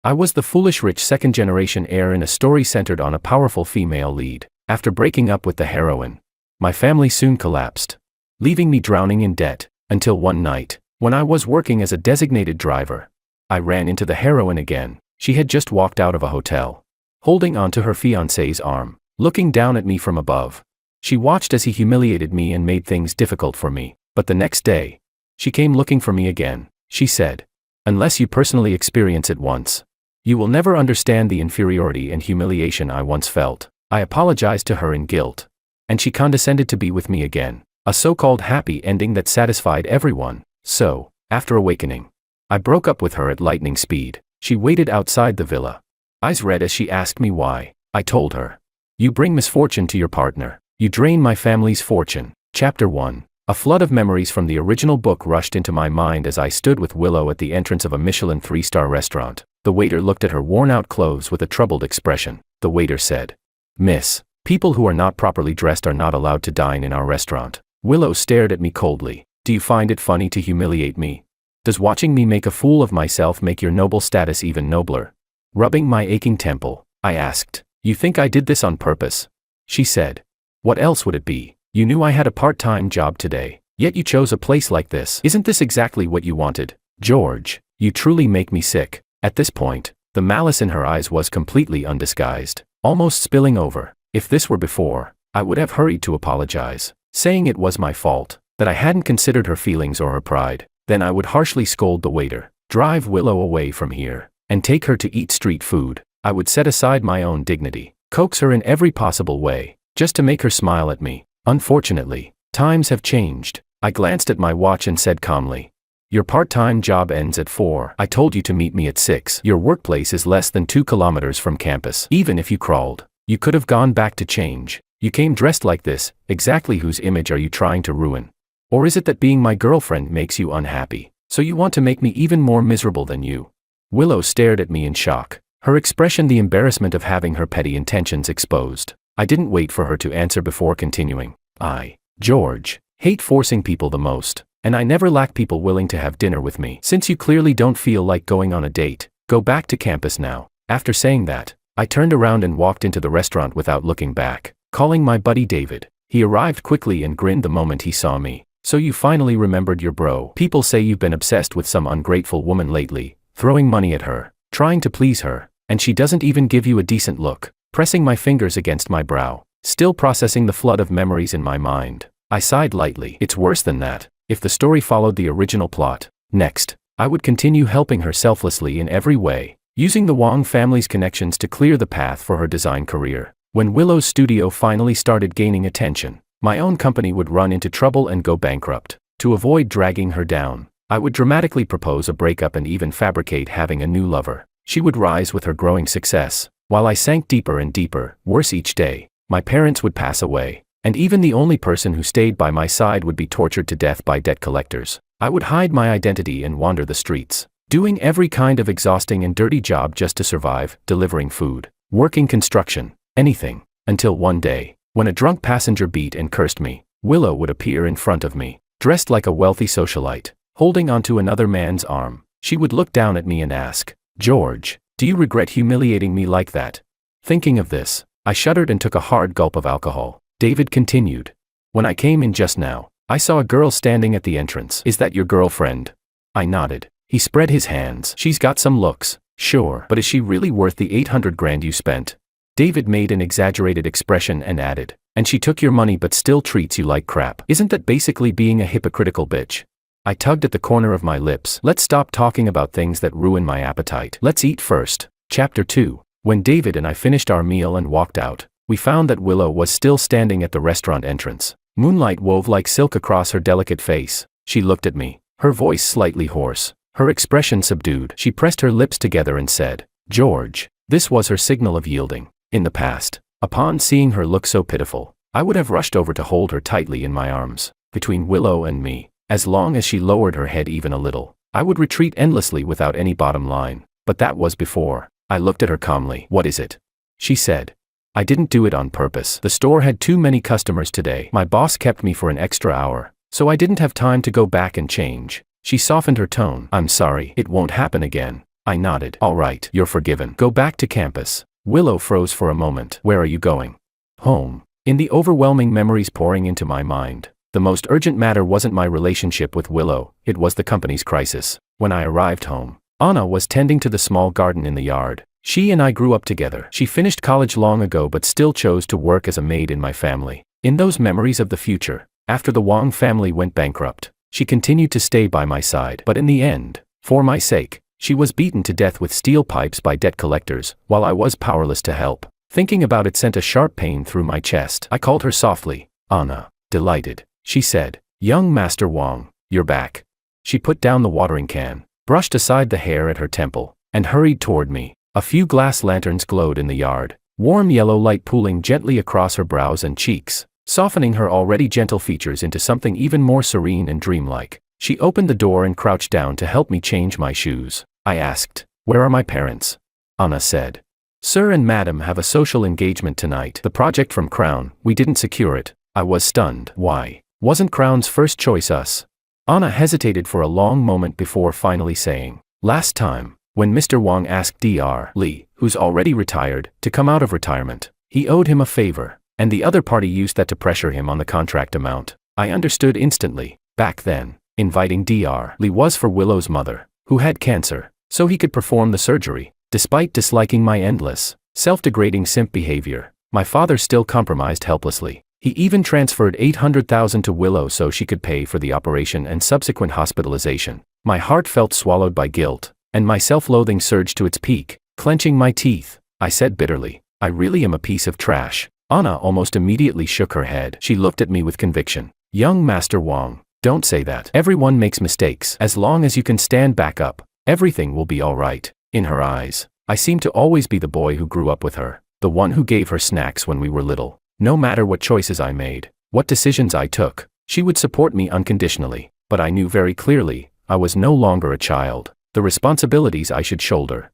I was the foolish rich second-generation heir in a story centered on a powerful female lead. After breaking up with the heroine, my family soon collapsed, leaving me drowning in debt, until one night, when I was working as a designated driver, I ran into the heroine again. She had just walked out of a hotel, holding onto her fiancé's arm, looking down at me from above. She watched as he humiliated me and made things difficult for me, but the next day, she came looking for me again. She said, "Unless you personally experience it once, you will never understand the inferiority and humiliation I once felt." I apologized to her in guilt, and she condescended to be with me again, a so-called happy ending that satisfied everyone. So, after awakening, I broke up with her at lightning speed. She waited outside the villa, eyes red as she asked me why. I told her, "You bring misfortune to your partner. You drain my family's fortune." Chapter 1. A flood of memories from the original book rushed into my mind as I stood with Willow at the entrance of a Michelin 3-star restaurant. The waiter looked at her worn-out clothes with a troubled expression. The waiter said, "Miss, people who are not properly dressed are not allowed to dine in our restaurant." Willow stared at me coldly. "Do you find it funny to humiliate me? Does watching me make a fool of myself make your noble status even nobler?" Rubbing my aching temple, I asked, "You think I did this on purpose?" She said, "What else would it be? You knew I had a part-time job today, yet you chose a place like this. Isn't this exactly what you wanted? George, you truly make me sick." At this point, the malice in her eyes was completely undisguised, almost spilling over. If this were before, I would have hurried to apologize, saying it was my fault, that I hadn't considered her feelings or her pride. Then I would harshly scold the waiter, drive Willow away from here, and take her to eat street food. I would set aside my own dignity, coax her in every possible way, just to make her smile at me. Unfortunately, times have changed. I glanced at my watch and said calmly, "Your part-time job ends at 4. I told you to meet me at 6. Your workplace is less than 2 kilometers from campus. Even if you crawled, you could have gone back to change. You came dressed like this. Exactly whose image are you trying to ruin? Or is it that being my girlfriend makes you unhappy, so you want to make me even more miserable than you?" Willow stared at me in shock, her expression the embarrassment of having her petty intentions exposed. I didn't wait for her to answer before continuing. George, hate forcing people the most, and I never lack people willing to have dinner with me. Since you clearly don't feel like going on a date, go back to campus now." After saying that, I turned around and walked into the restaurant without looking back, calling my buddy David. He arrived quickly and grinned the moment he saw me. "So you finally remembered your bro. People say you've been obsessed with some ungrateful woman lately, throwing money at her, trying to please her, and she doesn't even give you a decent look." Pressing my fingers against my brow, still processing the flood of memories in my mind, I sighed lightly. "It's worse than that. If the story followed the original plot, next, I would continue helping her selflessly in every way, using the Wong family's connections to clear the path for her design career. When Willow's studio finally started gaining attention, my own company would run into trouble and go bankrupt. To avoid dragging her down, I would dramatically propose a breakup and even fabricate having a new lover. She would rise with her growing success, while I sank deeper and deeper. Worse each day, my parents would pass away, and even the only person who stayed by my side would be tortured to death by debt collectors. I would hide my identity and wander the streets, doing every kind of exhausting and dirty job just to survive, delivering food, working construction, anything, until one day, when a drunk passenger beat and cursed me, Willow would appear in front of me, dressed like a wealthy socialite, holding onto another man's arm. She would look down at me and ask, "George, do you regret humiliating me like that?" Thinking of this, I shuddered and took a hard gulp of alcohol. David continued, "When I came in just now, I saw a girl standing at the entrance. Is that your girlfriend?" I nodded. He spread his hands. "She's got some looks, sure, but is she really worth the 800 grand you spent?" David made an exaggerated expression and added, "And she took your money but still treats you like crap. Isn't that basically being a hypocritical bitch?" I tugged at the corner of my lips. "Let's stop talking about things that ruin my appetite. Let's eat first." Chapter 2. When David and I finished our meal and walked out, we found that Willow was still standing at the restaurant entrance. Moonlight wove like silk across her delicate face. She looked at me, her voice slightly hoarse, her expression subdued. She pressed her lips together and said, "George." This was her signal of yielding. In the past, upon seeing her look so pitiful, I would have rushed over to hold her tightly in my arms. Between Willow and me, as long as she lowered her head even a little, I would retreat endlessly without any bottom line. But that was before. I looked at her calmly. "What is it?" she said. "I didn't do it on purpose. The store had too many customers today. My boss kept me for an extra hour, so I didn't have time to go back and change." She softened her tone. "I'm sorry. It won't happen again." I nodded. All right, you're forgiven. Go back to campus. Willow froze for a moment. Where are you going? Home. In the overwhelming memories pouring into my mind, the most urgent matter wasn't my relationship with Willow, it was the company's crisis. When I arrived home, Anna was tending to the small garden in the yard. She and I grew up together. She finished college long ago but still chose to work as a maid in my family. In those memories of the future, after the Wang family went bankrupt, she continued to stay by my side. But in the end, for my sake, she was beaten to death with steel pipes by debt collectors, while I was powerless to help. Thinking about it sent a sharp pain through my chest. I called her softly. Anna. Delighted. She said, "Young Master Wang, you're back." She put down the watering can, brushed aside the hair at her temple, and hurried toward me. A few glass lanterns glowed in the yard, warm yellow light pooling gently across her brows and cheeks, softening her already gentle features into something even more serene and dreamlike. She opened the door and crouched down to help me change my shoes. I asked, "Where are my parents?" Anna said, "Sir and Madam have a social engagement tonight. The project from Crown, we didn't secure it." I was stunned. Why? Wasn't Crown's first choice us? Anna hesitated for a long moment before finally saying, "Last time, when Mr. Wang asked Dr. Li, who's already retired, to come out of retirement, he owed him a favor, and the other party used that to pressure him on the contract amount." I understood instantly. Back then, inviting Dr. Li was for Willow's mother, who had cancer, so he could perform the surgery. Despite disliking my endless, self-degrading simp behavior, my father still compromised helplessly. He even transferred $800,000 to Willow so she could pay for the operation and subsequent hospitalization. My heart felt swallowed by guilt, and my self-loathing surged to its peak. Clenching my teeth, I said bitterly, "I really am a piece of trash." Anna almost immediately shook her head. She looked at me with conviction. "Young Master Wang, don't say that. Everyone makes mistakes. As long as you can stand back up, everything will be all right." In her eyes, I seemed to always be the boy who grew up with her, the one who gave her snacks when we were little. No matter what choices I made, what decisions I took, she would support me unconditionally. But I knew very clearly, I was no longer a child. The responsibilities I should shoulder,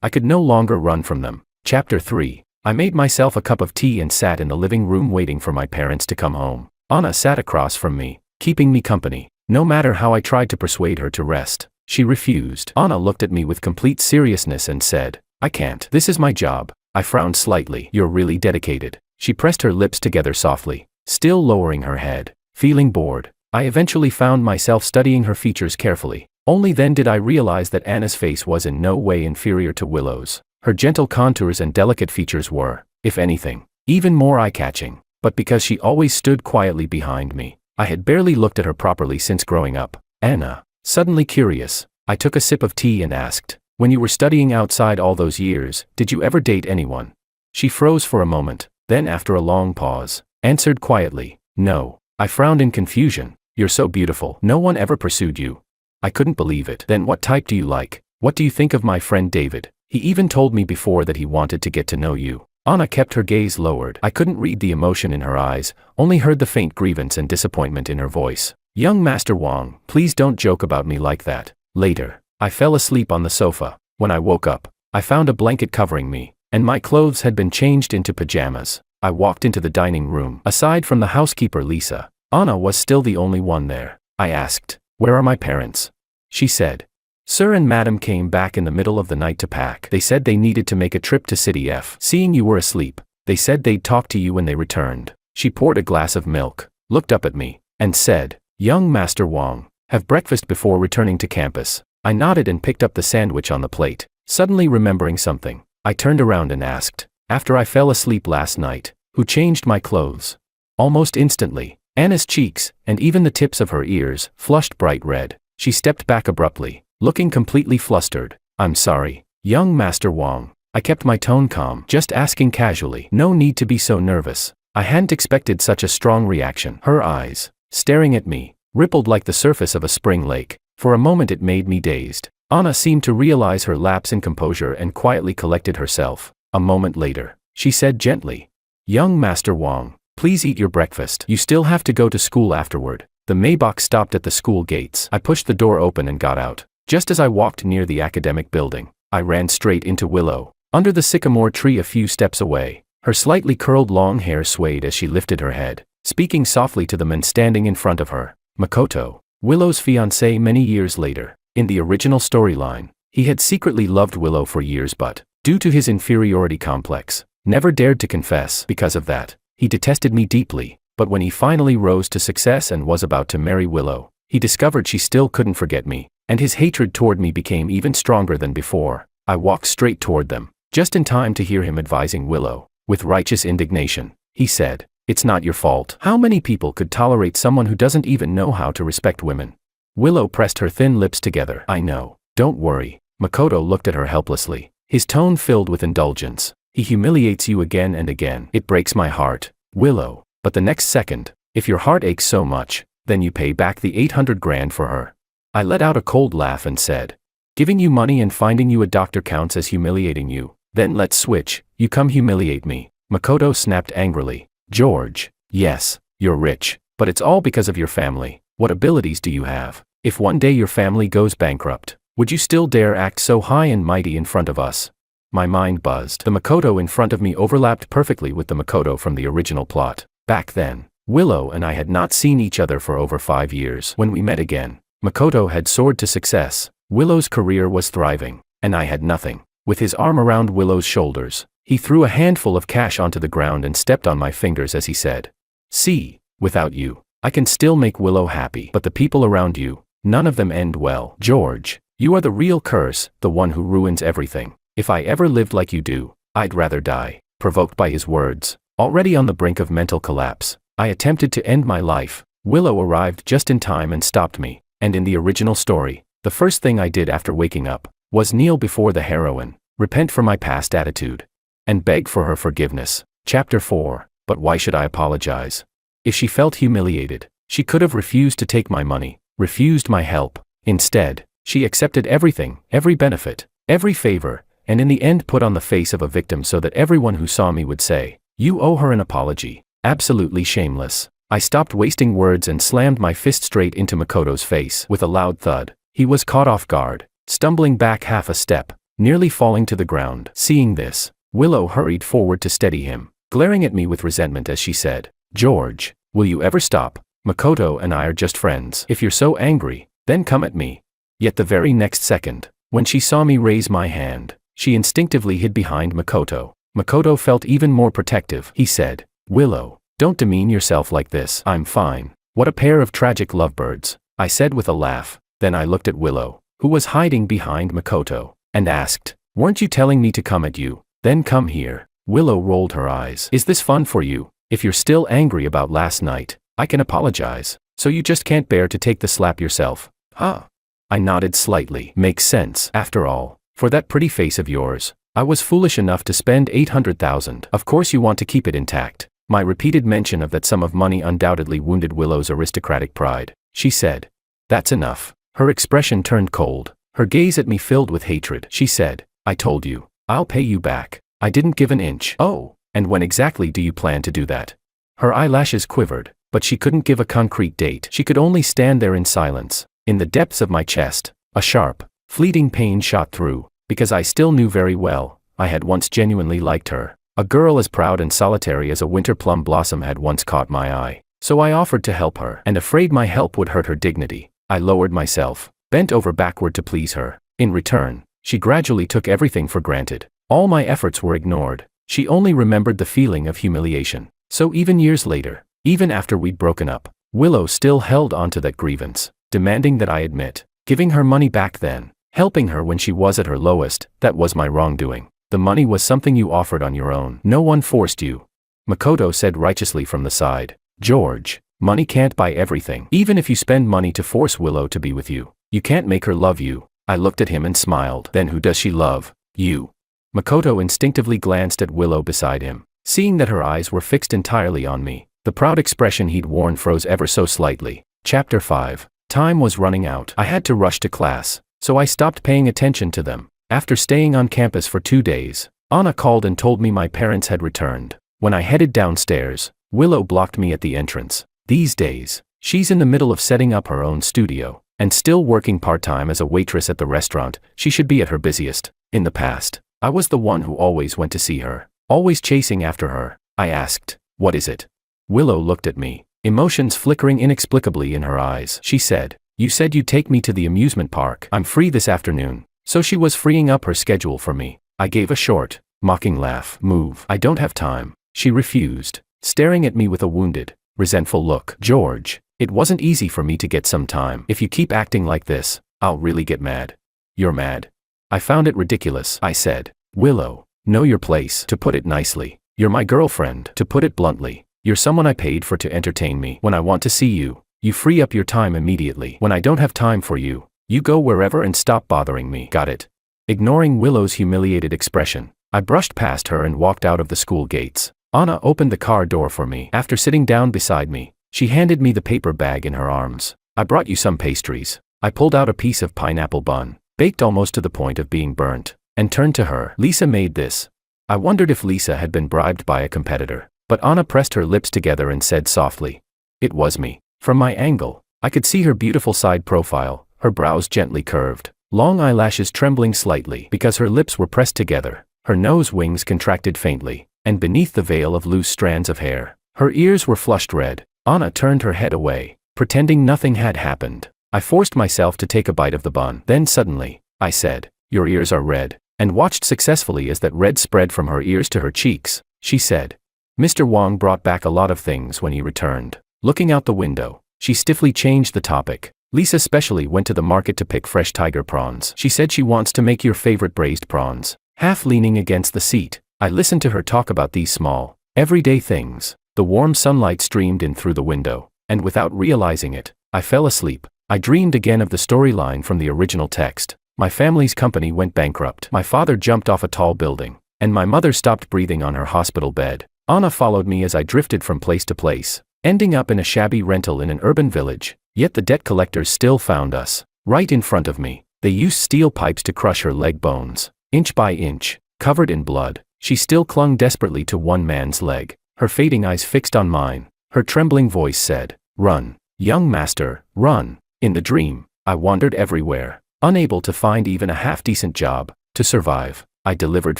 I could no longer run from them. Chapter 3. I made myself a cup of tea and sat in the living room waiting for my parents to come home. Anna sat across from me, keeping me company. No matter how I tried to persuade her to rest, she refused. Anna looked at me with complete seriousness and said, "I can't. This is my job." I frowned slightly. "You're really dedicated." She pressed her lips together softly, still lowering her head. Feeling bored, I eventually found myself studying her features carefully. Only then did I realize that Anna's face was in no way inferior to Willow's. Her gentle contours and delicate features were, if anything, even more eye-catching. But because she always stood quietly behind me, I had barely looked at her properly since growing up. "Anna." Suddenly curious, I took a sip of tea and asked, "When you were studying outside all those years, did you ever date anyone?" She froze for a moment, then after a long pause, answered quietly, "No." I frowned in confusion. "You're so beautiful. No one ever pursued you." I couldn't believe it. "Then what type do you like? What do you think of my friend David? He even told me before that he wanted to get to know you." Anna kept her gaze lowered. I couldn't read the emotion in her eyes, only heard the faint grievance and disappointment in her voice. "Young Master Wang, please don't joke about me like that." Later, I fell asleep on the sofa. When I woke up, I found a blanket covering me, and my clothes had been changed into pajamas. I walked into the dining room. Aside from the housekeeper Lisa, Anna was still the only one there. I asked, "Where are my parents?" She said, "Sir and Madam came back in the middle of the night to pack. They said they needed to make a trip to City F. Seeing you were asleep, they said they'd talk to you when they returned." She poured a glass of milk, looked up at me, and said, "Young Master Wang, have breakfast before returning to campus." I nodded and picked up the sandwich on the plate. Suddenly remembering something, I turned around and asked, "After I fell asleep last night, who changed my clothes?" Almost instantly, Anna's cheeks, and even the tips of her ears, flushed bright red. She stepped back abruptly, looking completely flustered. "I'm sorry, young Master Wang." I kept my tone calm, just asking casually. "No need to be so nervous." I hadn't expected such a strong reaction. Her eyes, staring at me, rippled like the surface of a spring lake. For a moment it made me dazed. Anna seemed to realize her lapse in composure and quietly collected herself. A moment later, she said gently, "Young Master Wang, please eat your breakfast. You still have to go to school afterward." The Maybach stopped at the school gates. I pushed the door open and got out. Just as I walked near the academic building, I ran straight into Willow. Under the sycamore tree a few steps away, her slightly curled long hair swayed as she lifted her head, speaking softly to the man standing in front of her. Makoto, Willow's fiancé many years later. In the original storyline, He had secretly loved Willow for years but, due to his inferiority complex, never dared to confess. Because of that, he detested me deeply, but when he finally rose to success and was about to marry Willow, he discovered she still couldn't forget me, and his hatred toward me became even stronger than before. I walked straight toward them, just in time to hear him advising Willow. With righteous indignation, he said, "It's not your fault. How many people could tolerate someone who doesn't even know how to respect women?" Willow pressed her thin lips together. "I know. Don't worry." Makoto looked at her helplessly, his tone filled with indulgence. "He humiliates you again and again. It breaks my heart, Willow. But the next second, if your heart aches so much, then you pay back the 800 grand for her." I let out a cold laugh and said, "Giving you money and finding you a doctor counts as humiliating you. Then let's switch, you come humiliate me." Makoto snapped angrily. "George, yes, you're rich, but it's all because of your family. What abilities do you have? If one day your family goes bankrupt, would you still dare act so high and mighty in front of us?" My mind buzzed. The Makoto in front of me overlapped perfectly with the Makoto from the original plot. Back then, Willow and I had not seen each other for over 5 years. When we met again, Makoto had soared to success, Willow's career was thriving, and I had nothing. With his arm around Willow's shoulders, he threw a handful of cash onto the ground and stepped on my fingers as he said, "See, without you, I can still make Willow happy, but the people around you, none of them end well. George, you are the real curse, the one who ruins everything. If I ever lived like you do, I'd rather die." Provoked by his words, already on the brink of mental collapse, I attempted to end my life. Willow arrived just in time and stopped me, and in the original story, the first thing I did after waking up was kneel before the heroine, repent for my past attitude, and beg for her forgiveness. Chapter 4. But why should I apologize? If she felt humiliated, she could have refused to take my money, refused my help. Instead, she accepted everything, every benefit, every favor, and in the end put on the face of a victim so that everyone who saw me would say, "You owe her an apology." Absolutely shameless. I stopped wasting words and slammed my fist straight into Makoto's face. With a loud thud, he was caught off guard, stumbling back half a step, nearly falling to the ground. Seeing this, Willow hurried forward to steady him, glaring at me with resentment as she said, "George, will you ever stop? Makoto and I are just friends. If you're so angry, then come at me." Yet the very next second, when she saw me raise my hand, she instinctively hid behind Makoto. Makoto felt even more protective. He said, "Willow, don't demean yourself like this." "I'm fine." "What a pair of tragic lovebirds," I said with a laugh. Then I looked at Willow, who was hiding behind Makoto, and asked, "Weren't you telling me to come at you? Then come here." Willow rolled her eyes. "Is this fun for you? If you're still angry about last night, I can apologize. So you just can't bear to take the slap yourself, huh?" I nodded slightly. "Makes sense. After all, for that pretty face of yours, I was foolish enough to spend 800,000. Of course you want to keep it intact." My repeated mention of that sum of money undoubtedly wounded Willow's aristocratic pride. She said, "That's enough." Her expression turned cold, her gaze at me filled with hatred. She said, "I told you, I'll pay you back." I didn't give an inch. "Oh, and when exactly do you plan to do that?" Her eyelashes quivered, but she couldn't give a concrete date. She could only stand there in silence. In the depths of my chest, a sharp, fleeting pain shot through, because I still knew very well, I had once genuinely liked her. A girl as proud and solitary as a winter plum blossom had once caught my eye. So I offered to help her, and afraid my help would hurt her dignity, I lowered myself, bent over backward to please her. In return, she gradually took everything for granted. All my efforts were ignored. She only remembered the feeling of humiliation. So even years later, even after we'd broken up, Willow still held on to that grievance, demanding that I admit, giving her money back then, helping her when she was at her lowest. That was my wrongdoing. The money was something you offered on your own. No one forced you. Makoto said righteously from the side. "George, money can't buy everything. Even if you spend money to force Willow to be with you, you can't make her love you." I looked at him and smiled. "Then who does she love? You." Makoto instinctively glanced at Willow beside him. Seeing that her eyes were fixed entirely on me, the proud expression he'd worn froze ever so slightly. Chapter 5. Time was running out. I had to rush to class, so I stopped paying attention to them. After staying on campus for 2 days, Anna called and told me my parents had returned. When I headed downstairs, Willow blocked me at the entrance. These days, she's in the middle of setting up her own studio, and still working part-time as a waitress at the restaurant. She should be at her busiest. In the past, I was the one who always went to see her, always chasing after her. I asked, "What is it?" Willow looked at me, emotions flickering inexplicably in her eyes. She said, "You said you'd take me to the amusement park. I'm free this afternoon. So she was freeing up her schedule for me. I gave a short, mocking laugh. Move. I don't have time. She refused, staring at me with a wounded, resentful look. George, it wasn't easy for me to get some time. If you keep acting like this, I'll really get mad. You're mad? I found it ridiculous, I said. Willow, know your place, to put it nicely. You're my girlfriend, to put it bluntly. You're someone I paid for to entertain me. When I want to see you, you free up your time immediately. When I don't have time for you, you go wherever and stop bothering me. Got it? Ignoring Willow's humiliated expression, I brushed past her and walked out of the school gates. Anna opened the car door for me. After sitting down beside me, she handed me the paper bag in her arms. I brought you some pastries. I pulled out a piece of pineapple bun, baked almost to the point of being burnt, and turned to her. Lisa made this. I wondered if Lisa had been bribed by a competitor, but Anna pressed her lips together and said softly, "It was me." From my angle, I could see her beautiful side profile, her brows gently curved, long eyelashes trembling slightly because her lips were pressed together, her nose wings contracted faintly, and beneath the veil of loose strands of hair, her ears were flushed red. Anna turned her head away, pretending nothing had happened. I forced myself to take a bite of the bun. Then suddenly, I said, "Your ears are red," and watched successfully as that red spread from her ears to her cheeks. She said, "Mr. Wang brought back a lot of things when he returned." Looking out the window, she stiffly changed the topic. "Lisa specially went to the market to pick fresh tiger prawns. She said she wants to make your favorite braised prawns." Half leaning against the seat, I listened to her talk about these small, everyday things. The warm sunlight streamed in through the window, and without realizing it, I fell asleep. I dreamed again of the storyline from the original text. My family's company went bankrupt. My father jumped off a tall building, and my mother stopped breathing on her hospital bed. Anna followed me as I drifted from place to place, ending up in a shabby rental in an urban village. Yet the debt collectors still found us. Right in front of me, they used steel pipes to crush her leg bones. Inch by inch, covered in blood, she still clung desperately to one man's leg. Her fading eyes fixed on mine. Her trembling voice said, "Run, young master, run." In the dream, I wandered everywhere, unable to find even a half-decent job. To survive, I delivered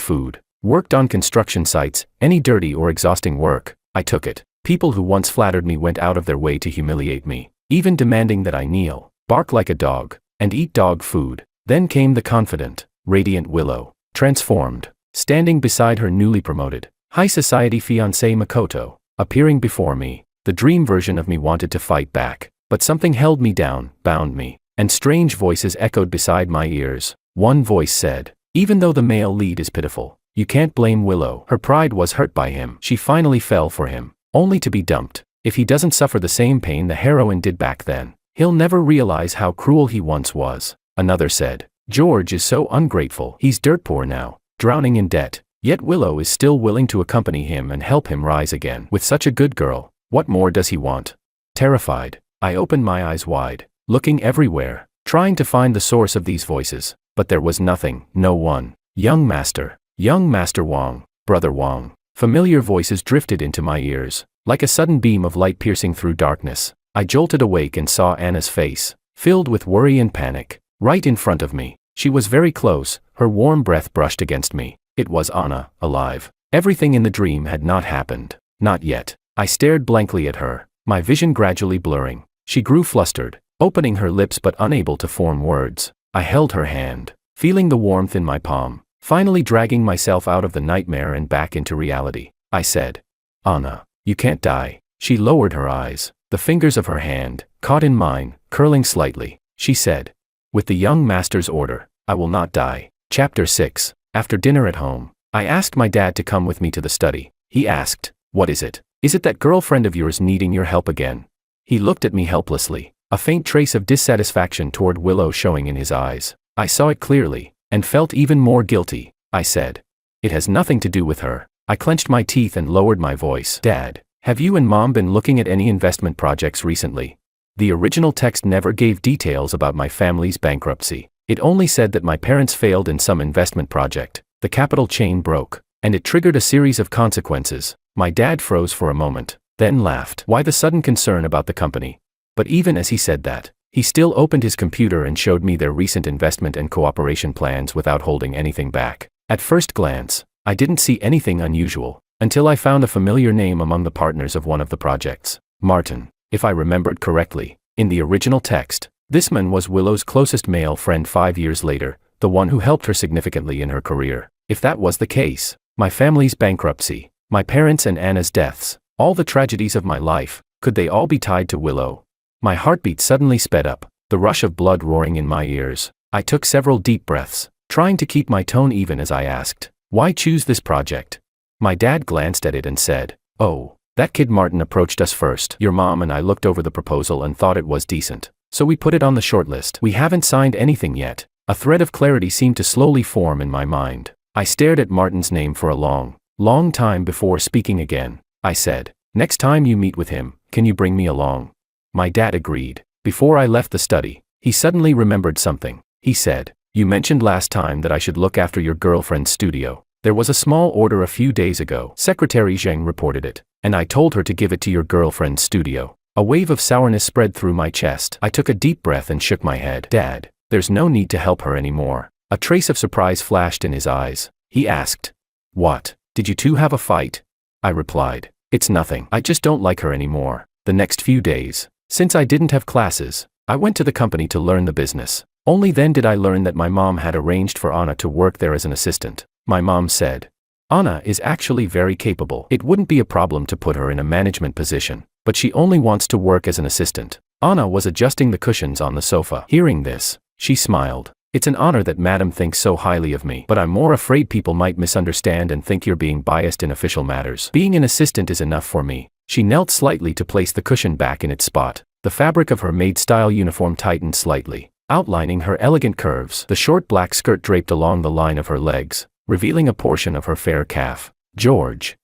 food, worked on construction sites, any dirty or exhausting work, I took it. People who once flattered me went out of their way to humiliate me, even demanding that I kneel, bark like a dog, and eat dog food. Then came the confident, radiant Willow, transformed, standing beside her newly promoted, high society fiancé Makoto, appearing before me. The dream version of me wanted to fight back, but something held me down, bound me, and strange voices echoed beside my ears. One voice said, "Even though the male lead is pitiful, you can't blame Willow. Her pride was hurt by him. She finally fell for him, only to be dumped. If he doesn't suffer the same pain the heroine did back then, he'll never realize how cruel he once was." Another said, "George is so ungrateful. He's dirt poor now, drowning in debt. Yet Willow is still willing to accompany him and help him rise again. With such a good girl, what more does he want?" Terrified, I opened my eyes wide, looking everywhere, trying to find the source of these voices, but there was nothing, no one. Young Master Wang, Brother Wang." Familiar voices drifted into my ears, like a sudden beam of light piercing through darkness. I jolted awake and saw Anna's face, filled with worry and panic, right in front of me. She was very close, her warm breath brushed against me. It was Anna, alive. Everything in the dream had not happened. Not yet. I stared blankly at her, my vision gradually blurring. She grew flustered, opening her lips but unable to form words. I held her hand, feeling the warmth in my palm, finally dragging myself out of the nightmare and back into reality. I said, "Anna, you can't die." She lowered her eyes. The fingers of her hand, caught in mine, curling slightly. She said, "With the young master's order, I will not die." Chapter 6. After dinner at home, I asked my dad to come with me to the study. He asked, "What is it? Is it that girlfriend of yours needing your help again?" He looked at me helplessly, a faint trace of dissatisfaction toward Willow showing in his eyes. I saw it clearly, and felt even more guilty. I said, "It has nothing to do with her." I clenched my teeth and lowered my voice. "Dad, have you and Mom been looking at any investment projects recently?" The original text never gave details about my family's bankruptcy. It only said that my parents failed in some investment project, the capital chain broke, and it triggered a series of consequences. My dad froze for a moment, then laughed. Why the sudden concern about the company? But even as he said that, he still opened his computer and showed me their recent investment and cooperation plans without holding anything back. At first glance, I didn't see anything unusual, until I found a familiar name among the partners of one of the projects. Martin. If I remembered correctly, in the original text, this man was Willow's closest male friend. 5 years later, the one who helped her significantly in her career. If that was the case, my family's bankruptcy, my parents' and Anna's deaths, all the tragedies of my life, could they all be tied to Willow? My heartbeat suddenly sped up, the rush of blood roaring in my ears. I took several deep breaths, trying to keep my tone even as I asked, "Why choose this project?" My dad glanced at it and said, "Oh, that kid Martin approached us first. Your mom and I looked over the proposal and thought it was decent. So we put it on the shortlist. We haven't signed anything yet." A thread of clarity seemed to slowly form in my mind. I stared at Martin's name for a long time before speaking again. I said, "Next time you meet with him, can you bring me along?" My dad agreed. Before I left the study, he suddenly remembered something. He said, "You mentioned last time that I should look after your girlfriend's studio. There was a small order a few days ago." Secretary Zheng reported it, "and I told her to give it to your girlfriend's studio." A wave of sourness spread through my chest. I took a deep breath and shook my head. "Dad, there's no need to help her anymore." A trace of surprise flashed in his eyes. He asked, "What, did you two have a fight?" I replied, "It's nothing. I just don't like her anymore." The next few days, since I didn't have classes, I went to the company to learn the business. Only then did I learn that my mom had arranged for Anna to work there as an assistant. My mom said, "Anna is actually very capable. It wouldn't be a problem to put her in a management position, but she only wants to work as an assistant." Anna was adjusting the cushions on the sofa. Hearing this, she smiled. "It's an honor that Madam thinks so highly of me, but I'm more afraid people might misunderstand and think you're being biased in official matters. Being an assistant is enough for me." She knelt slightly to place the cushion back in its spot. The fabric of her maid-style uniform tightened slightly, outlining her elegant curves. The short black skirt draped along the line of her legs, revealing a portion of her fair calf. George.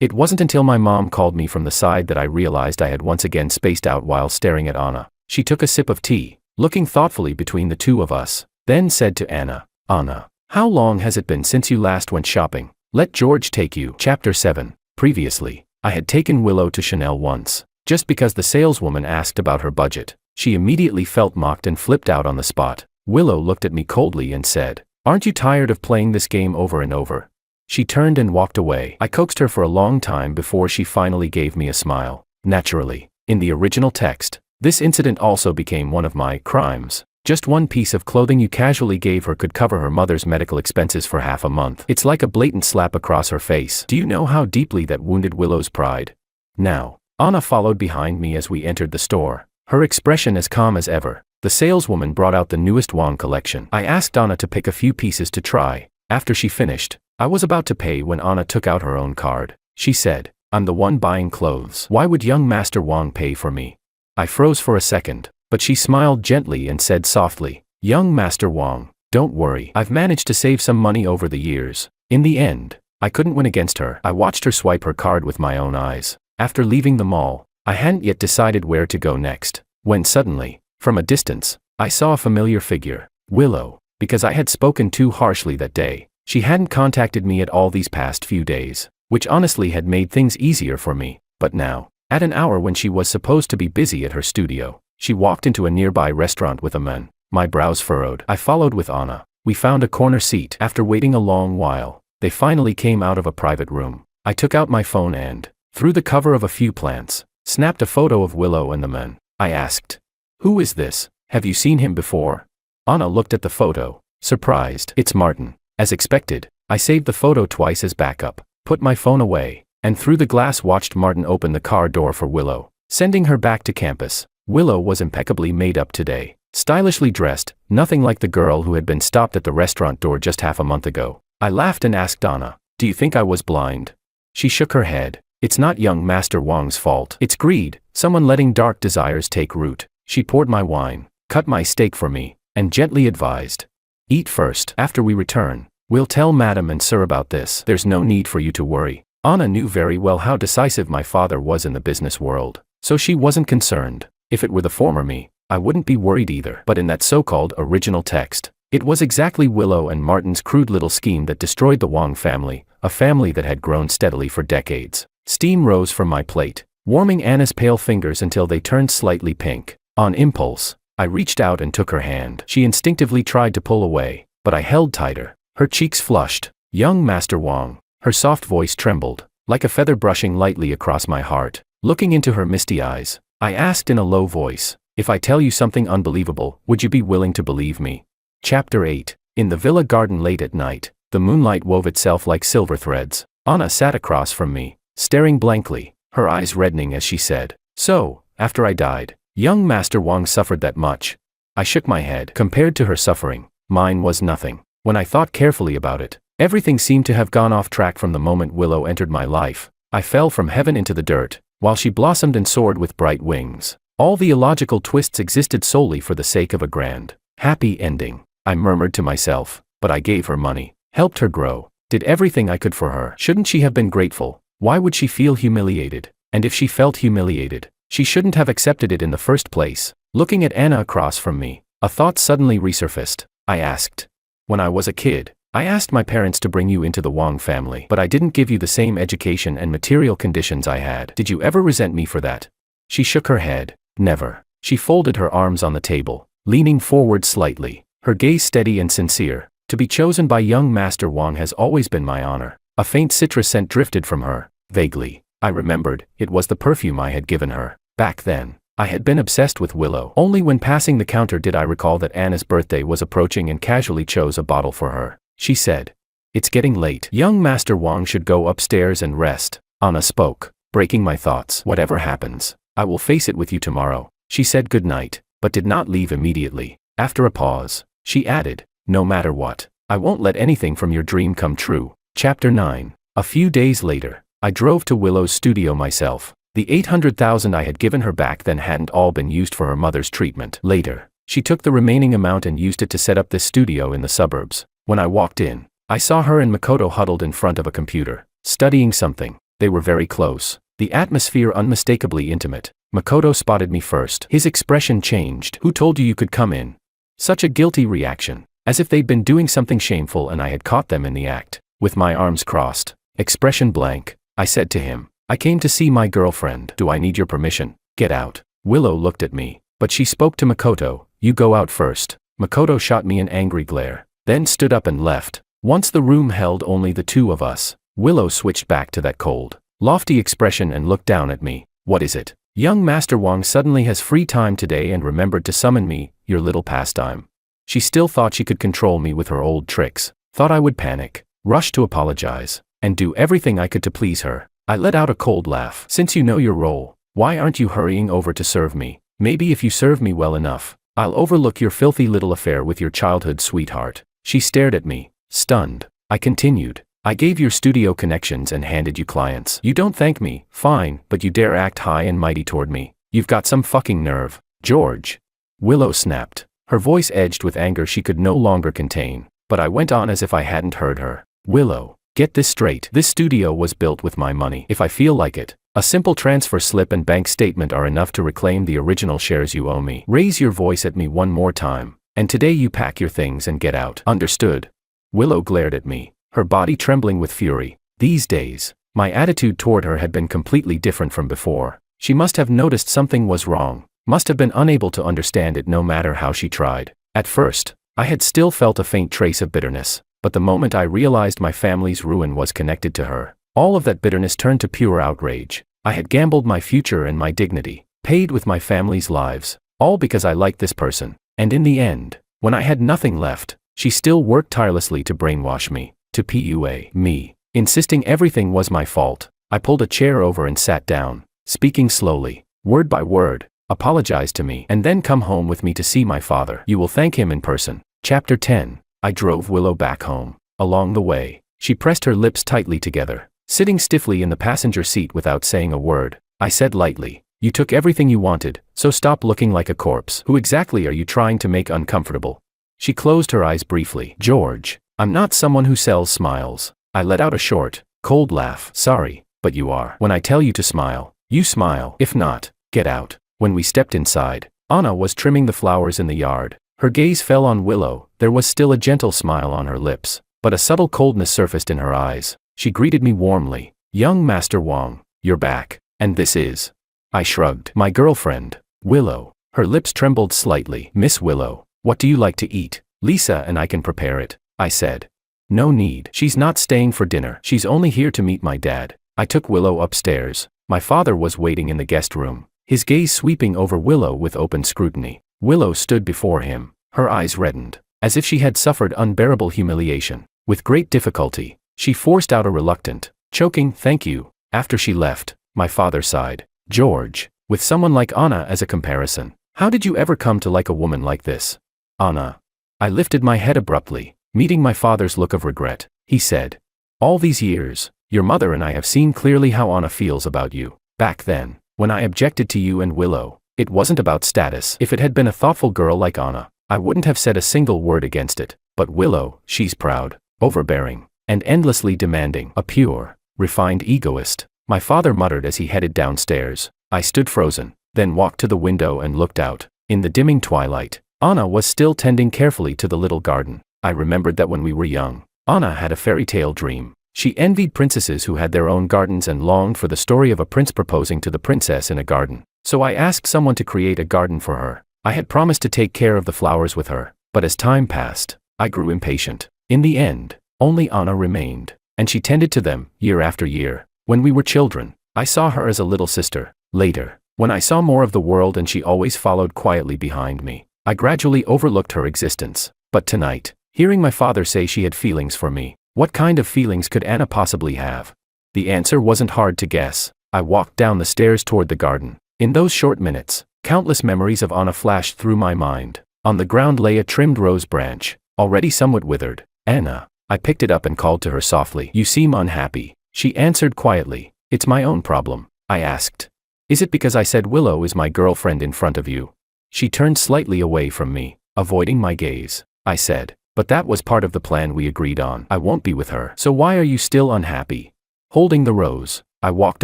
It wasn't until my mom called me from the side that I realized I had once again spaced out while staring at Anna. She took a sip of tea, looking thoughtfully between the two of us, then said to Anna, "Anna, how long has it been since you last went shopping? Let George take you." Chapter 7. Previously, I had taken Willow to Chanel once. Just because the saleswoman asked about her budget, she immediately felt mocked and flipped out on the spot. Willow looked at me coldly and said, "Aren't you tired of playing this game over and over?" She turned and walked away. I coaxed her for a long time before she finally gave me a smile. Naturally, in the original text, this incident also became one of my crimes. Just one piece of clothing you casually gave her could cover her mother's medical expenses for half a month. It's like a blatant slap across her face. Do you know how deeply that wounded Willow's pride? Now, Anna followed behind me as we entered the store, her expression as calm as ever. The saleswoman brought out the newest Wang collection. I asked Anna to pick a few pieces to try. After she finished, I was about to pay when Anna took out her own card. She said, "I'm the one buying clothes. Why would young Master Wang pay for me?" I froze for a second, but she smiled gently and said softly, "Young Master Wang, don't worry. I've managed to save some money over the years." In the end, I couldn't win against her. I watched her swipe her card with my own eyes. After leaving the mall, I hadn't yet decided where to go next, when suddenly, from a distance, I saw a familiar figure. Willow. Because I had spoken too harshly that day, she hadn't contacted me at all these past few days, which honestly had made things easier for me. But now, at an hour when she was supposed to be busy at her studio, she walked into a nearby restaurant with a man. My brows furrowed. I followed with Anna. We found a corner seat. After waiting a long while, they finally came out of a private room. I took out my phone and, through the cover of a few plants, snapped a photo of Willow and the man. I asked, "Who is this? Have you seen him before?" Anna looked at the photo, surprised. "It's Martin." As expected, I saved the photo twice as backup, put my phone away, and through the glass watched Martin open the car door for Willow, sending her back to campus. Willow was impeccably made up today, stylishly dressed, nothing like the girl who had been stopped at the restaurant door just half a month ago. I laughed and asked Anna, "Do you think I was blind?" She shook her head. "It's not young Master Wang's fault. It's greed, someone letting dark desires take root." She poured my wine, cut my steak for me, and gently advised, "Eat first. After we return, we'll tell Madam and Sir about this. There's no need for you to worry." Anna knew very well how decisive my father was in the business world, so she wasn't concerned. If it were the former me, I wouldn't be worried either. But in that so-called original text, it was exactly Willow and Martin's crude little scheme that destroyed the Wang family, a family that had grown steadily for decades. Steam rose from my plate, warming Anna's pale fingers until they turned slightly pink. On impulse, I reached out and took her hand. She instinctively tried to pull away, but I held tighter. Her cheeks flushed. "Young Master Wang." Her soft voice trembled, like a feather brushing lightly across my heart. Looking into her misty eyes, I asked in a low voice, "If I tell you something unbelievable, would you be willing to believe me?" Chapter 8. In the villa garden late at night, the moonlight wove itself like silver threads. Anna sat across from me, staring blankly, her eyes reddening as she said, "So, after I died, young Master Wang suffered that much?" I shook my head. Compared to her suffering, mine was nothing. When I thought carefully about it, everything seemed to have gone off track from the moment Willow entered my life. I fell from heaven into the dirt, while she blossomed and soared with bright wings. All the illogical twists existed solely for the sake of a grand, happy ending. I murmured to myself, but I gave her money, helped her grow, did everything I could for her. Shouldn't she have been grateful? Why would she feel humiliated? And if she felt humiliated, she shouldn't have accepted it in the first place. Looking at Anna across from me, a thought suddenly resurfaced. I asked. When I was a kid, I asked my parents to bring you into the Wang family, but I didn't give you the same education and material conditions I had. Did you ever resent me for that? She shook her head. Never. She folded her arms on the table, leaning forward slightly, her gaze steady and sincere. To be chosen by young Master Wang has always been my honor. A faint citrus scent drifted from her. Vaguely, I remembered, it was the perfume I had given her. Back then, I had been obsessed with Willow. Only when passing the counter did I recall that Anna's birthday was approaching and casually chose a bottle for her. She said, "It's getting late. Young Master Wang should go upstairs and rest." Anna spoke, breaking my thoughts. "Whatever happens, I will face it with you tomorrow." She said goodnight, but did not leave immediately. After a pause, she added, "No matter what, I won't let anything from your dream come true." Chapter 9. A few days later, I drove to Willow's studio myself. The 800,000 I had given her back then hadn't all been used for her mother's treatment. Later, she took the remaining amount and used it to set up this studio in the suburbs. When I walked in, I saw her and Makoto huddled in front of a computer, studying something. They were very close, the atmosphere unmistakably intimate. Makoto spotted me first. His expression changed. "Who told you could come in?" Such a guilty reaction, as if they'd been doing something shameful and I had caught them in the act. With my arms crossed, expression blank, I said to him, "I came to see my girlfriend. Do I need your permission?" "Get out." Willow looked at me, but she spoke to Makoto. "You go out first." Makoto shot me an angry glare, then stood up and left. Once the room held only the two of us, Willow switched back to that cold, lofty expression and looked down at me. "What is it?" "Young Master Wang suddenly has free time today and remembered to summon me, your little pastime." She still thought she could control me with her old tricks, thought I would panic, rush to apologize, and do everything I could to please her. I let out a cold laugh. "Since you know your role, why aren't you hurrying over to serve me? Maybe if you serve me well enough, I'll overlook your filthy little affair with your childhood sweetheart." She stared at me, stunned. I continued, "I gave your studio connections and handed you clients. You don't thank me, fine, but you dare act high and mighty toward me. You've got some fucking nerve, George." Willow snapped. Her voice edged with anger she could no longer contain, but I went on as if I hadn't heard her. "Willow, get this straight. This studio was built with my money. If I feel like it, a simple transfer slip and bank statement are enough to reclaim the original shares you owe me. Raise your voice at me one more time, and today you pack your things and get out. Understood?" Willow glared at me, her body trembling with fury. These days, my attitude toward her had been completely different from before. She must have noticed something was wrong, must have been unable to understand it no matter how she tried. At first, I had still felt a faint trace of bitterness, but the moment I realized my family's ruin was connected to her, all of that bitterness turned to pure outrage. I had gambled my future and my dignity, paid with my family's lives, all because I liked this person. And in the end, when I had nothing left, she still worked tirelessly to brainwash me, to PUA me, insisting everything was my fault. I pulled a chair over and sat down, speaking slowly, word by word. "Apologize to me and then come home with me to see my father. You will thank him in person." Chapter 10. I drove Willow back home. Along the way, she pressed her lips tightly together, sitting stiffly in the passenger seat without saying a word. I said lightly, "You took everything you wanted, so stop looking like a corpse. Who exactly are you trying to make uncomfortable?" She closed her eyes briefly. "George, I'm not someone who sells smiles." I let out a short, cold laugh. "Sorry, but you are. When I tell you to smile, you smile. If not, get out." When we stepped inside, Anna was trimming the flowers in the yard. Her gaze fell on Willow. There was still a gentle smile on her lips, but a subtle coldness surfaced in her eyes. She greeted me warmly. "Young Master Wang, you're back. And this is..." I shrugged. "My girlfriend, Willow." Her lips trembled slightly. "Miss Willow, what do you like to eat? Lisa and I can prepare it," I said. "No need. She's not staying for dinner. She's only here to meet my dad." I took Willow upstairs. My father was waiting in the guest room, his gaze sweeping over Willow with open scrutiny. Willow stood before him, her eyes reddened. as if she had suffered unbearable humiliation. With great difficulty, she forced out a reluctant, choking "thank you." After she left, my father sighed. "George, with someone like Anna as a comparison, how did you ever come to like a woman like this?" "Anna." I lifted my head abruptly, meeting my father's look of regret. He said, "All these years, your mother and I have seen clearly how Anna feels about you. Back then, when I objected to you and Willow, it wasn't about status. If it had been a thoughtful girl like Anna, I wouldn't have said a single word against it. But Willow, she's proud, overbearing, and endlessly demanding. A pure, refined egoist," my father muttered as he headed downstairs. I stood frozen, then walked to the window and looked out. In the dimming twilight, Anna was still tending carefully to the little garden. I remembered that when we were young, Anna had a fairy tale dream. She envied princesses who had their own gardens and longed for the story of a prince proposing to the princess in a garden. So I asked someone to create a garden for her. I had promised to take care of the flowers with her, but as time passed, I grew impatient. In the end, only Anna remained, and she tended to them, year after year. When we were children, I saw her as a little sister. Later, when I saw more of the world and she always followed quietly behind me, I gradually overlooked her existence. But tonight, hearing my father say she had feelings for me, what kind of feelings could Anna possibly have? The answer wasn't hard to guess. I walked down the stairs toward the garden. In those short minutes, countless memories of Anna flashed through my mind. On the ground lay a trimmed rose branch, already somewhat withered. "Anna." I picked it up and called to her softly. "You seem unhappy." She answered quietly. "It's my own problem." I asked, "Is it because I said Willow is my girlfriend in front of you?" She turned slightly away from me, avoiding my gaze. I said, "But that was part of the plan we agreed on. I won't be with her. So why are you still unhappy?" Holding the rose, I walked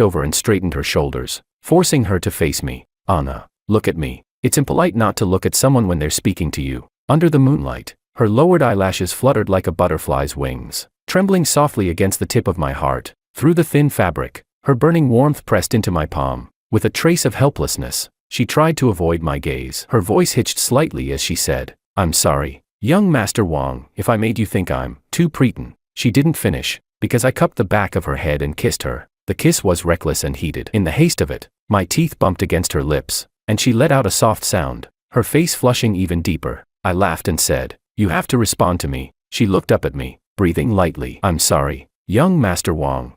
over and straightened her shoulders, forcing her to face me. "Anna, look at me. It's impolite not to look at someone when they're speaking to you." Under the moonlight, her lowered eyelashes fluttered like a butterfly's wings, trembling softly against the tip of my heart. Through the thin fabric, her burning warmth pressed into my palm. With a trace of helplessness, she tried to avoid my gaze. Her voice hitched slightly as she said, "I'm sorry, young Master Wang, if I made you think I'm too preteen." She didn't finish, because I cupped the back of her head and kissed her. The kiss was reckless and heated. In the haste of it, my teeth bumped against her lips, and she let out a soft sound, her face flushing even deeper. I laughed and said, "You have to respond to me." She looked up at me, breathing lightly. "I'm sorry, young Master Wang.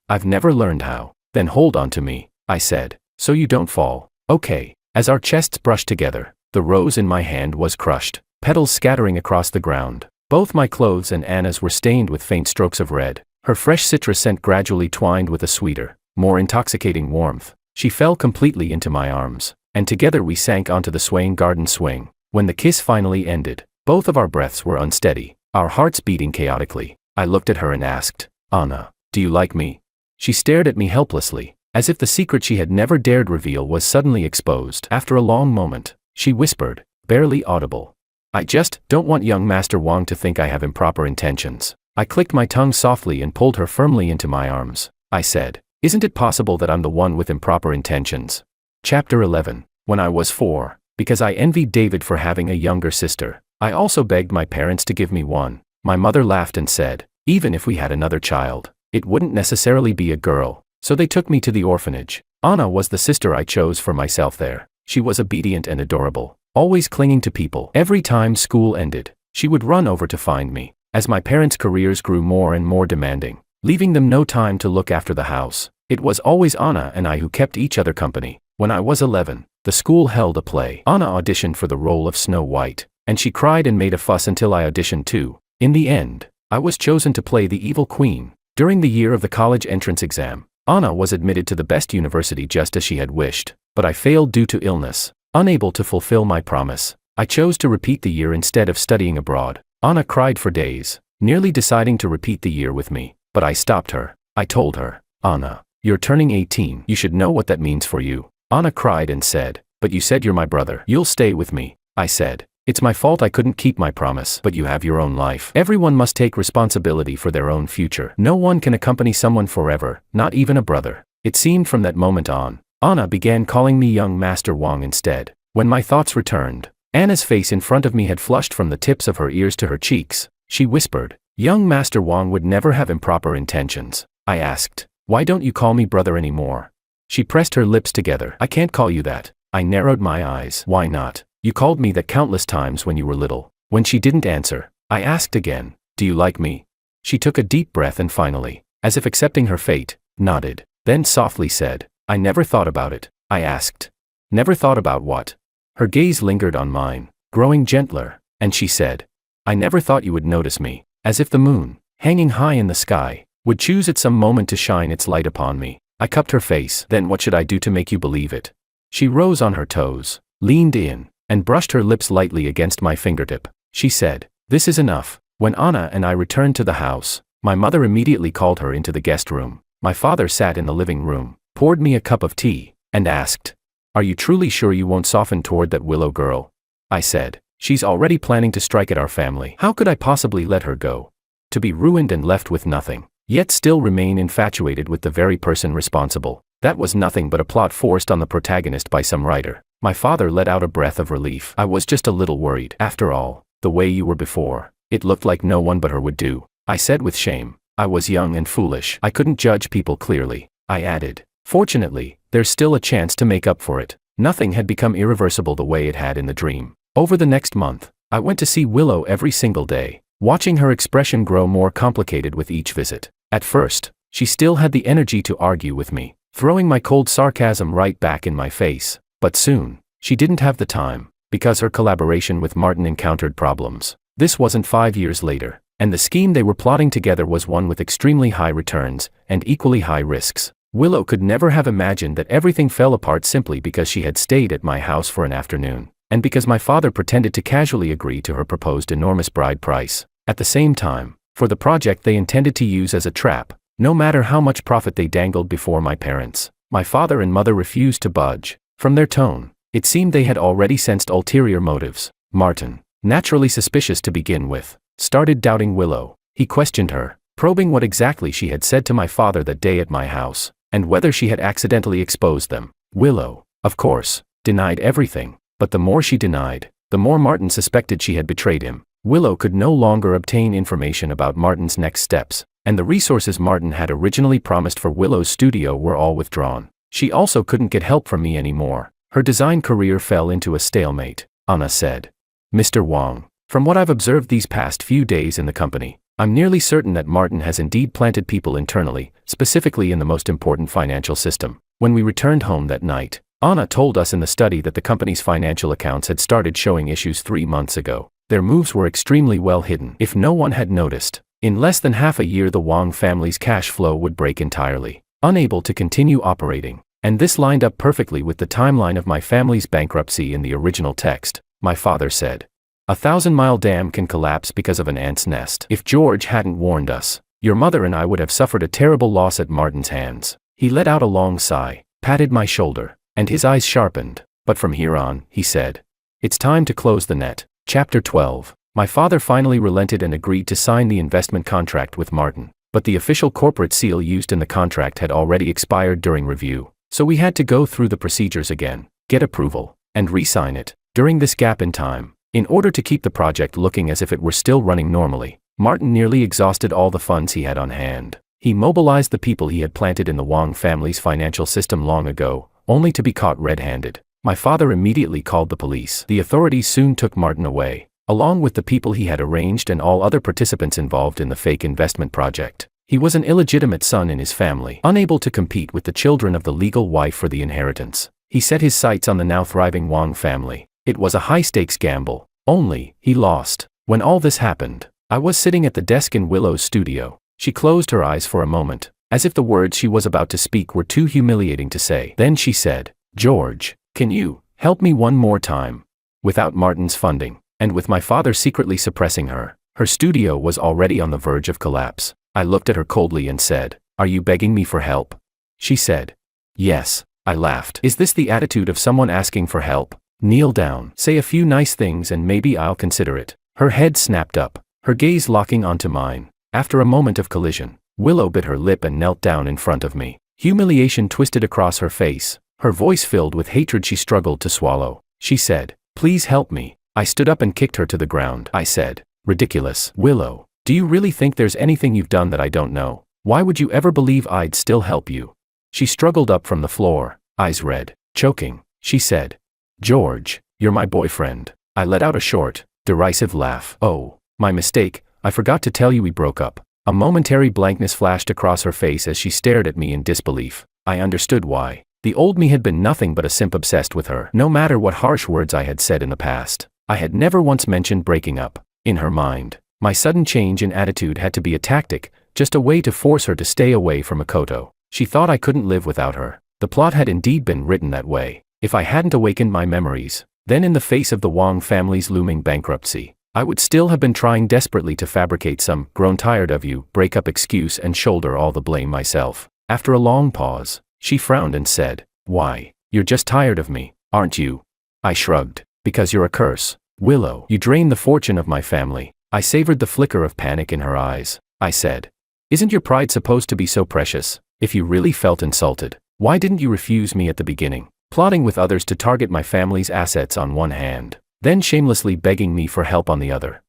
I've never learned how." "Then hold on to me," I said, "so you don't fall." "Okay." As our chests brushed together, the rose in my hand was crushed, petals scattering across the ground. Both my clothes and Anna's were stained with faint strokes of red. Her fresh citrus scent gradually twined with a sweeter, more intoxicating warmth. She fell completely into my arms, and together we sank onto the swaying garden swing. When the kiss finally ended, both of our breaths were unsteady, our hearts beating chaotically. I looked at her and asked, "Anna, do you like me?" She stared at me helplessly, as if the secret she had never dared reveal was suddenly exposed. After a long moment, she whispered, barely audible, "I just don't want young Master Wang to think I have improper intentions." I clicked my tongue softly and pulled her firmly into my arms. I said, "Isn't it possible that I'm the one with improper intentions?" Chapter 11. When I was 4, because I envied David for having a younger sister, I also begged my parents to give me one. My mother laughed and said, "Even if we had another child, it wouldn't necessarily be a girl." So they took me to the orphanage. Anna was the sister I chose for myself there. She was obedient and adorable, always clinging to people. Every time school ended, she would run over to find me. As my parents' careers grew more and more demanding, leaving them no time to look after the house, it was always Anna and I who kept each other company. When I was 11, the school held a play. Anna auditioned for the role of Snow White, and she cried and made a fuss until I auditioned too. In the end, I was chosen to play the evil queen. During the year of the college entrance exam, Anna was admitted to the best university just as she had wished, but I failed due to illness. Unable to fulfill my promise, I chose to repeat the year instead of studying abroad. Anna cried for days, nearly deciding to repeat the year with me, but I stopped her. I told her, "Anna, you're turning 18. You should know what that means for you." Anna cried and said, "But you said you're my brother. You'll stay with me." I said, "It's my fault I couldn't keep my promise." "But you have your own life. Everyone must take responsibility for their own future. No one can accompany someone forever, not even a brother." It seemed from that moment on, Anna began calling me young Master Wang instead. When my thoughts returned, Anna's face in front of me had flushed from the tips of her ears to her cheeks. She whispered, "Young Master Wang would never have improper intentions." I asked, "Why don't you call me brother anymore?" She pressed her lips together. "I can't call you that." I narrowed my eyes. "Why not? You called me that countless times when you were little." When she didn't answer, I asked again, "Do you like me?" She took a deep breath and finally, as if accepting her fate, nodded, then softly said, "I never thought about it." I asked, "Never thought about what?" Her gaze lingered on mine, growing gentler, and she said, "I never thought you would notice me, as if the moon, hanging high in the sky, would choose at some moment to shine its light upon me." I cupped her face. "Then what should I do to make you believe it?" She rose on her toes, leaned in, and brushed her lips lightly against my fingertip. She said, "This is enough." When Anna and I returned to the house, my mother immediately called her into the guest room. My father sat in the living room, poured me a cup of tea, and asked, "Are you truly sure you won't soften toward that Willow girl?" I said, "She's already planning to strike at our family. How could I possibly let her go? To be ruined and left with nothing, yet still remain infatuated with the very person responsible. That was nothing but a plot forced on the protagonist by some writer." My father let out a breath of relief. "I was just a little worried. After all, the way you were before, it looked like no one but her would do," I said with shame. "I was young and foolish. I couldn't judge people clearly." I added, "Fortunately, there's still a chance to make up for it." Nothing had become irreversible the way it had in the dream. Over the next month, I went to see Willow every single day, watching her expression grow more complicated with each visit. At first, she still had the energy to argue with me, throwing my cold sarcasm right back in my face. But soon, she didn't have the time, because her collaboration with Martin encountered problems. This wasn't 5 years later, and the scheme they were plotting together was one with extremely high returns and equally high risks. Willow could never have imagined that everything fell apart simply because she had stayed at my house for an afternoon, and because my father pretended to casually agree to her proposed enormous bride price. At the same time, for the project they intended to use as a trap, no matter how much profit they dangled before my parents, my father and mother refused to budge. From their tone, it seemed they had already sensed ulterior motives. Martin, naturally suspicious to begin with, started doubting Willow. He questioned her, probing what exactly she had said to my father that day at my house, and whether she had accidentally exposed them. Willow, of course, denied everything, but the more she denied, the more Martin suspected she had betrayed him. Willow could no longer obtain information about Martin's next steps, and the resources Martin had originally promised for Willow's studio were all withdrawn. She also couldn't get help from me anymore. Her design career fell into a stalemate. Anna said, "Mr. Wang, from what I've observed these past few days in the company, I'm nearly certain that Martin has indeed planted people internally, specifically in the most important financial system." When we returned home that night, Anna told us in the study that the company's financial accounts had started showing issues 3 months ago. Their moves were extremely well hidden. If no one had noticed, in less than half a year the Wang family's cash flow would break entirely, unable to continue operating. And this lined up perfectly with the timeline of my family's bankruptcy in the original text. My father said, "A 1,000-mile dam can collapse because of an ant's nest. If George hadn't warned us, your mother and I would have suffered a terrible loss at Martin's hands." He let out a long sigh, patted my shoulder, and his eyes sharpened. "But from here on," he said, "it's time to close the net." Chapter 12. My father finally relented and agreed to sign the investment contract with Martin, but the official corporate seal used in the contract had already expired during review. So we had to go through the procedures again, get approval, and re-sign it. During this gap in time, in order to keep the project looking as if it were still running normally, Martin nearly exhausted all the funds he had on hand. He mobilized the people he had planted in the Wang family's financial system long ago, only to be caught red-handed. My father immediately called the police. The authorities soon took Martin away, along with the people he had arranged and all other participants involved in the fake investment project. He was an illegitimate son in his family, unable to compete with the children of the legal wife for the inheritance. He set his sights on the now thriving Wang family. It was a high-stakes gamble, only he lost. When all this happened, I was sitting at the desk in Willow's studio. She closed her eyes for a moment, as if the words she was about to speak were too humiliating to say. Then she said, "George, can you help me one more time?" Without Martin's funding, and with my father secretly suppressing her, her studio was already on the verge of collapse. I looked at her coldly and said, "Are you begging me for help?" She said, "Yes." I laughed. "Is this the attitude of someone asking for help? Kneel down, say a few nice things and maybe I'll consider it." Her head snapped up, her gaze locking onto mine. After a moment of collision, Willow bit her lip and knelt down in front of me. Humiliation twisted across her face, her voice filled with hatred she struggled to swallow. She said, "Please help me." I stood up and kicked her to the ground. I said, "Ridiculous, Willow. Do you really think there's anything you've done that I don't know? Why would you ever believe I'd still help you?" She struggled up from the floor, eyes red, choking. She said, "George, you're my boyfriend." I let out a short, Derisive laugh. Oh, my mistake, I forgot to tell you we broke up. A momentary blankness flashed across her face as she stared at me in disbelief. I understood why. The old me had been nothing but a simp obsessed with her. No matter what harsh words I had said in the past, I had never once mentioned breaking up. In her mind, my sudden change in attitude had to be a tactic, just a way to force her to stay away from Makoto. She thought I couldn't live without her. The plot had indeed been written that way. If I hadn't awakened my memories, then in the face of the Wong family's looming bankruptcy, I would still have been trying desperately to fabricate some "grown tired of you" breakup excuse and shoulder all the blame myself. After a long pause, she frowned and said, "Why, you're just tired of me, aren't you?" I shrugged. "Because you're a curse, Willow. You drain the fortune of my family." I savored the flicker of panic in her eyes. I said, "Isn't your pride supposed to be so precious? If you really felt insulted, why didn't you refuse me at the beginning? Plotting with others to target my family's assets on one hand, then shamelessly begging me for help on the other.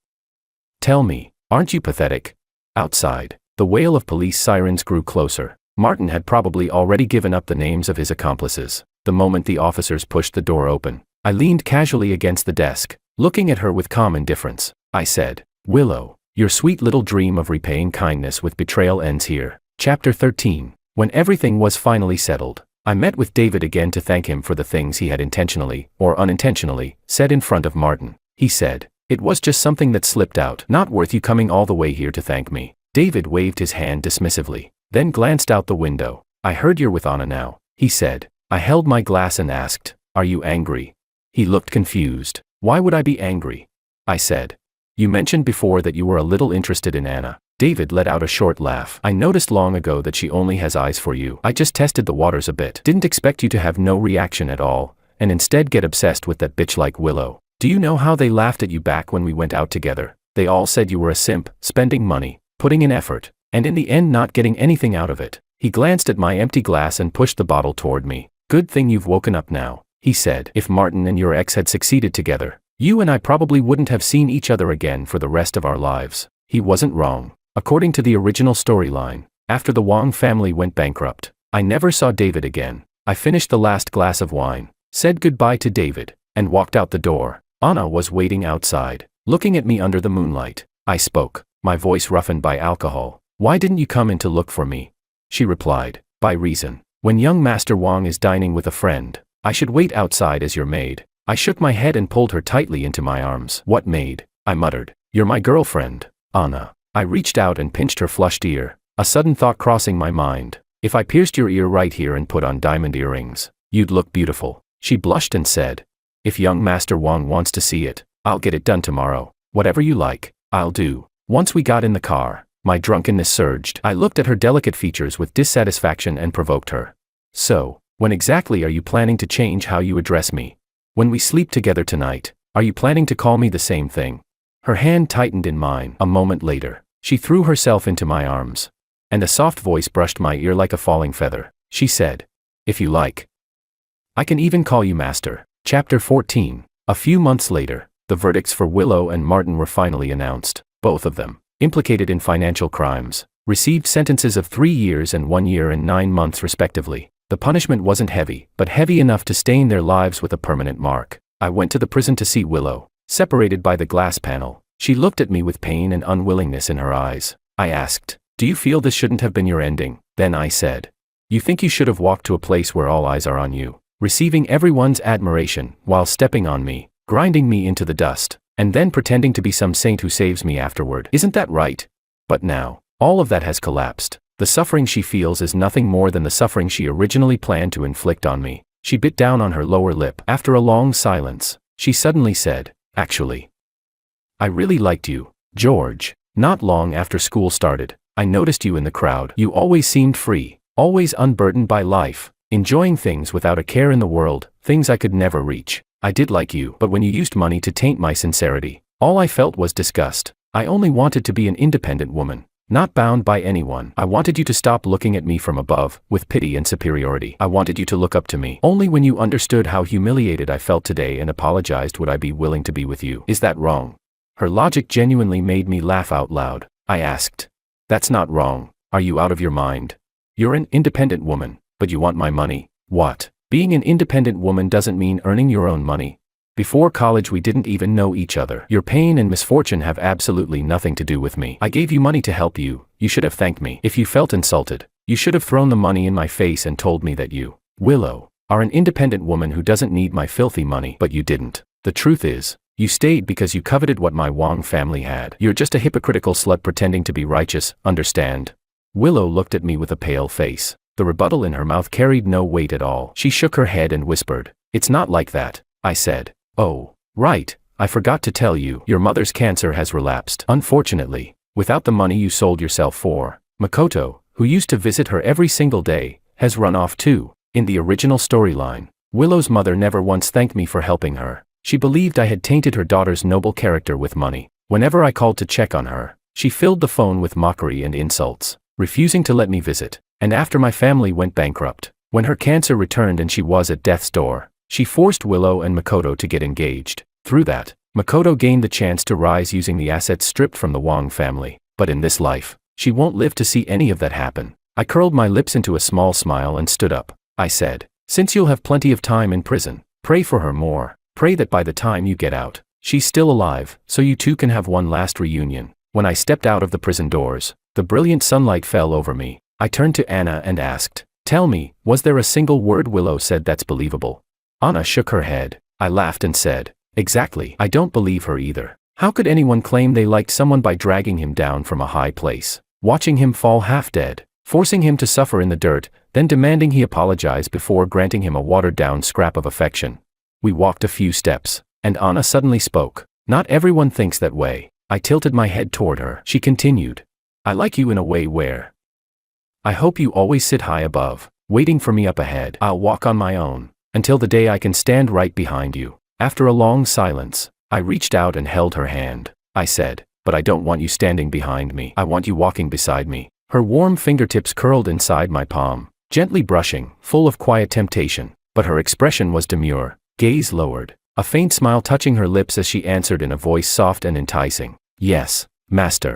Tell me, aren't you pathetic?" Outside, the wail of police sirens grew closer. Martin had probably already given up the names of his accomplices. The moment the officers pushed the door open, I leaned casually against the desk, looking at her with calm indifference. I said, "Willow, your sweet little dream of repaying kindness with betrayal ends here." Chapter 13. When everything was finally settled, I met with David again to thank him for the things he had intentionally, or unintentionally, said in front of Martin. He said, "It was just something that slipped out. Not worth you coming all the way here to thank me." David waved his hand dismissively, then glanced out the window. "I heard you're with Anna now," he said. I held my glass and asked, "Are you angry?" He looked confused. "Why would I be angry?" I said. "You mentioned before that you were a little interested in Anna." David let out a short laugh. "I noticed long ago that she only has eyes for you. I just tested the waters a bit. Didn't expect you to have no reaction at all, and instead get obsessed with that bitch like Willow. Do you know how they laughed at you back when we went out together? They all said you were a simp, spending money, putting in effort, and in the end not getting anything out of it." He glanced at my empty glass and pushed the bottle toward me. "Good thing you've woken up now," he said. "If Martin and your ex had succeeded together, you and I probably wouldn't have seen each other again for the rest of our lives." He wasn't wrong. According to the original storyline, after the Wong family went bankrupt, I never saw David again. I finished the last glass of wine, said goodbye to David, and walked out the door. Anna was waiting outside, looking at me under the moonlight. I spoke, my voice roughened by alcohol. "Why didn't you come in to look for me?" She replied, "By reason. When young Master Wong is dining with a friend, I should wait outside as your maid." I shook my head and pulled her tightly into my arms. "What maid?" I muttered. "You're my girlfriend, Anna." I reached out and pinched her flushed ear, a sudden thought crossing my mind. "If I pierced your ear right here and put on diamond earrings, you'd look beautiful." She blushed and said, "If young Master Wong wants to see it, I'll get it done tomorrow. Whatever you like, I'll do." Once we got in the car, my drunkenness surged. I looked at her delicate features with dissatisfaction and provoked her. "So, when exactly are you planning to change how you address me? When we sleep together tonight, are you planning to call me the same thing?" Her hand tightened in mine. A moment later, she threw herself into my arms, and a soft voice brushed my ear like a falling feather. She said, "If you like, I can even call you Master." Chapter 14. A few months later, the verdicts for Willow and Martin were finally announced. Both of them, implicated in financial crimes, received sentences of 3 years and 1 year and 9 months respectively. The punishment wasn't heavy, but heavy enough to stain their lives with a permanent mark. I went to the prison to see Willow, separated by the glass panel. She looked at me with pain and unwillingness in her eyes. I asked, "Do you feel this shouldn't have been your ending?" Then I said, "You think you should have walked to a place where all eyes are on you, receiving everyone's admiration while stepping on me, grinding me into the dust, and then pretending to be some saint who saves me afterward. Isn't that right? But now, all of that has collapsed. The suffering she feels is nothing more than the suffering she originally planned to inflict on me." She bit down on her lower lip. After a long silence, she suddenly said, "Actually, I really liked you, George. Not long after school started, I noticed you in the crowd. You always seemed free, always unburdened by life, enjoying things without a care in the world, things I could never reach. I did like you, but when you used money to taint my sincerity, all I felt was disgust. I only wanted to be an independent woman, not bound by anyone. I wanted you to stop looking at me from above, with pity and superiority. I wanted you to look up to me. Only when you understood how humiliated I felt today and apologized would I be willing to be with you. Is that wrong?" Her logic genuinely made me laugh out loud. I asked, "That's not wrong. Are you out of your mind? You're an independent woman, but you want my money. What? Being an independent woman doesn't mean earning your own money. Before college we didn't even know each other. Your pain and misfortune have absolutely nothing to do with me. I gave you money to help you, you should have thanked me. If you felt insulted, you should have thrown the money in my face and told me that you, Willow, are an independent woman who doesn't need my filthy money. But you didn't. The truth is, you stayed because you coveted what my Wong family had. You're just a hypocritical slut pretending to be righteous, understand? Willow looked at me with a pale face. The rebuttal in her mouth carried no weight at all. She shook her head and whispered, "It's not like that," I said. "Oh, right, I forgot to tell you. Your mother's cancer has relapsed. Unfortunately, without the money you sold yourself for, Makoto, who used to visit her every single day, has run off too." In the original storyline, Willow's mother never once thanked me for helping her. She believed I had tainted her daughter's noble character with money. Whenever I called to check on her, she filled the phone with mockery and insults, refusing to let me visit. And after my family went bankrupt, when her cancer returned and she was at death's door, she forced Willow and Makoto to get engaged. Through that, Makoto gained the chance to rise using the assets stripped from the Wong family. But in this life, she won't live to see any of that happen. I curled my lips into a small smile and stood up. I said, "Since you'll have plenty of time in prison, pray for her more. Pray that by the time you get out, she's still alive, so you two can have one last reunion." When I stepped out of the prison doors, the brilliant sunlight fell over me. I turned to Anna and asked, "Tell me, was there a single word Willow said that's believable?" Anna shook her head. I laughed and said, "Exactly. I don't believe her either. How could anyone claim they liked someone by dragging him down from a high place, watching him fall half dead, forcing him to suffer in the dirt, then demanding he apologize before granting him a watered-down scrap of affection?" We walked a few steps, and Anna suddenly spoke. "Not everyone thinks that way." I tilted my head toward her. She continued, "I like you in a way where I hope you always sit high above, waiting for me up ahead. I'll walk on my own, until the day I can stand right behind you." After a long silence, I reached out and held her hand. I said, "But I don't want you standing behind me. I want you walking beside me." Her warm fingertips curled inside my palm, gently brushing, full of quiet temptation, but her expression was demure, gaze lowered, a faint smile touching her lips as she answered in a voice soft and enticing, "Yes, master."